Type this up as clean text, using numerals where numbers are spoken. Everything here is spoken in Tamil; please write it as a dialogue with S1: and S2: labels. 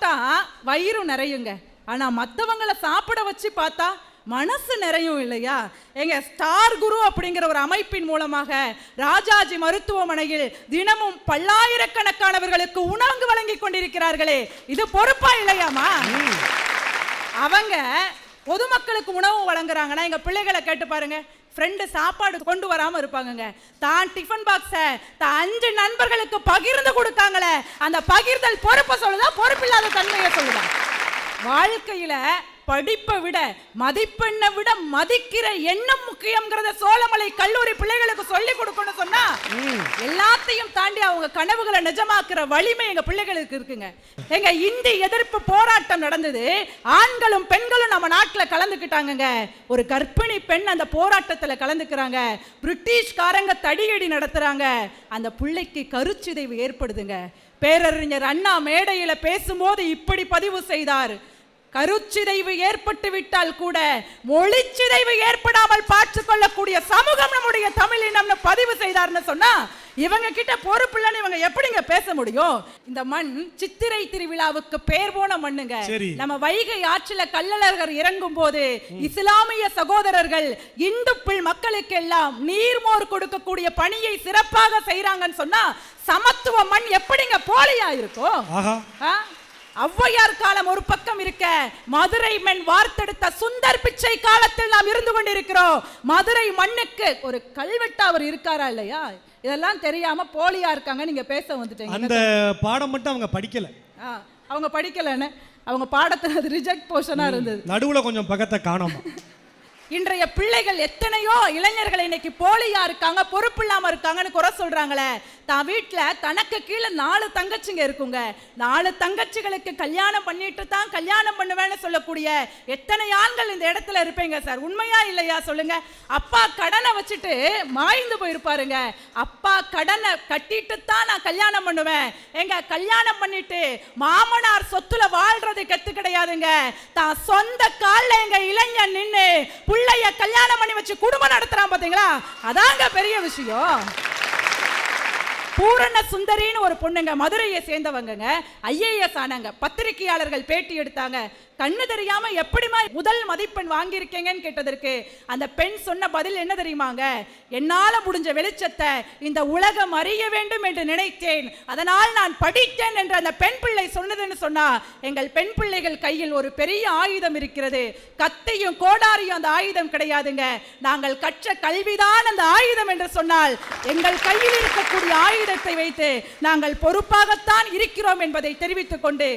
S1: சாப்பிட்டா வயிறு நிறையுங்க, ஆனா மற்றவங்களை சாப்பிட வச்சு பார்த்தா மனசு நிறையும் இல்லையா? எங்க ஸ்டார் குரு அப்படிங்கிற ஒரு அமைப்பின் மூலமாக ராஜாஜி மருத்துவமனையில் தினமும் பல்லாயிரக்கணக்கானவர்களுக்கு உணவு வழங்கி கொண்டிருக்கிறார்களே, இது பொறுப்பா இல்லையாமா? அவங்க பொதுமக்களுக்கு உணவு வழங்குறாங்கன்னா எங்க பிள்ளைகளை கேட்டு பாருங்க. ஃப்ரெண்டு சாப்பாடு கொண்டு வராம இருப்பாங்க, தான் டிஃபன் பாக்ஸை தான் 5 நண்பர்களுக்கு பகிர்ந்து கொடுக்காங்களே, அந்த பகிர்தல் பொறுப்பை சொல்லுதா, பொறுப்பில்லாத தன்மையை சொல்லுதா? வாழ்க்கையில படிப்பை விட மதிப்பெண்ணை விட மதிக்கிற எண்ணம் முக்கியம்ங்கிறத சோழமலை கல்லூரி பிள்ளைகளுக்கு சொல்லி கொடுக்கணும் சொன்னா எல்லாத்தையும் தாண்டி அவங்க கனவுகளை நிஜமாக்குற வலிமை எங்க பிள்ளைகளுக்கு இருக்குங்க. எங்க இந்தி எதிர்ப்பு போராட்டம் நடந்தது, ஆண்களும் பெண்களும் நம்ம நாட்டில் கலந்துக்கிட்டாங்க. ஒரு கர்ப்பிணி பெண் அந்த போராட்டத்துல கலந்துக்கிறாங்க, பிரிட்டிஷ்காரங்க தடியடி நடத்துறாங்க, அந்த பிள்ளைக்கு கருச்சிதைவு ஏற்படுதுங்க. பேரறிஞர் அண்ணா மேடையில பேசும்போது இப்படி பதிவு செய்தார்: கருச்சிதைவு ஏற்பட்டு விட்டால் கூட மொழிச்சிதைவு ஏற்படாமல் பார்த்து கொள்ளக்கூடிய சமூகம் நம்முடைய தமிழினம்னு பதிவு செய்தார்னு சொன்னா இவங்க கிட்ட பொறுப்பில்லைன்னு இவங்க எப்படிங்க பேச முடியும்? இந்த மண் சித்திரை திருவிழாவுக்கு பேர் போன மண்ணுங்க. நம்ம வைகை ஆற்றில கள்ளழகர் இறங்கும் போது இஸ்லாமிய சகோதரர்கள் இந்து மக்களுக்கு எல்லாம் நீர்மோர் கொடுக்கக்கூடிய பணியை சிறப்பாக செய்யறாங்கன்னு சொன்னா சமத்துவ மண் எப்படிங்க போலியா இருக்கும்? ஔவையார் காலம் ஒரு பக்கம் இருக்க, மதுரை மண் வார்த்தெடுத்த சுந்தர் பிச்சை காலத்தில் நாம் இருந்து கொண்டிருக்கிறோம். மதுரை மண்ணுக்கு ஒரு கல்வெட்டு அவர் இருக்காரா இல்லையா? இதெல்லாம் தெரியாம போலியா இருக்காங்க நீங்க பேச வந்துட்டீங்க.
S2: அந்த பாடம் மட்டும் அவங்க படிக்கல,
S1: அவங்க படிக்கலன்னு அவங்க பாடத்துல அது ரிஜெக்ட் போர்ஷனா இருந்தது,
S2: நடுவுல கொஞ்சம் பக்கத்தை காணோமா.
S1: இன்றைய பிள்ளைகள் எத்தனையோ இளைஞர்கள் இன்னைக்கு போலியா இருக்காங்க, பொறுப்பு இல்லாம இருக்காங்கன்னு குறை சொல்றாங்களே. தான் வீட்டுல தனக்கு கீழே 4 தங்கச்சிங்க இருக்குங்க, 4 தங்கச்சிகளுக்கு கல்யாணம் பண்ணிட்டு தான் கல்யாணம் பண்ணுவேன்னு சொல்லக்கூடிய எத்தனை ஆண்கள் இந்த இடத்துல இருப்பீங்க சார்? உண்மையா இல்லையா சொல்லுங்க? அப்பா கடனை வச்சுட்டு மாய்ந்து போயிருப்பாருங்க, அப்பா கடனை கட்டிட்டு தான் நான் கல்யாணம் பண்ணுவேன். எங்க கல்யாணம் பண்ணிட்டு மாமனார் சொத்துல வாழ்றது கெத்து கிடையாதுங்க, தான் சொந்த கால்ல எங்க இளைஞன் நின்னு பிள்ளைய கல்யாணம் பண்ணி வச்சு குடும்பம் நடத்துறான் பாத்தீங்களா, அதாங்க பெரிய விஷயம். பூரண சுந்தரின்னு ஒரு பொண்ணுங்க, மதுரையை சேர்ந்தவங்க, IAS ஆனாங்க. பத்திரிகையாளர்கள் பேட்டி எடுத்தாங்க, கண்ணு தெரியாம எப்படிமா முதல் மதிப்பெண் வாங்கியிருக்கீங்கன்னு கேட்டதற்கு அந்த பெண் சொன்ன பதில் என்ன தெரியுமாங்க? என்னால முடிஞ்ச வெளிச்சத்தை இந்த உலகம் அறிய வேண்டும் என்று நினைத்தேன், அதனால் நான் படித்தேன் என்று அந்த பெண் பிள்ளை சொன்னதுன்னு சொன்னா, எங்கள் பெண் பிள்ளைகள் கையில் ஒரு பெரிய ஆயுதம் இருக்கிறது, கத்தியும் கோடாரியும் அந்த ஆயுதம் கிடையாதுங்க, நாங்கள் கற்ற கல்விதான் அந்த ஆயுதம் என்று சொன்னால் எங்கள் கையில் இருக்கக்கூடிய ஆயுதத்தை வைத்து நாங்கள் பொறுப்பாகத்தான் இருக்கிறோம் என்பதை தெரிவித்துக் கொண்டு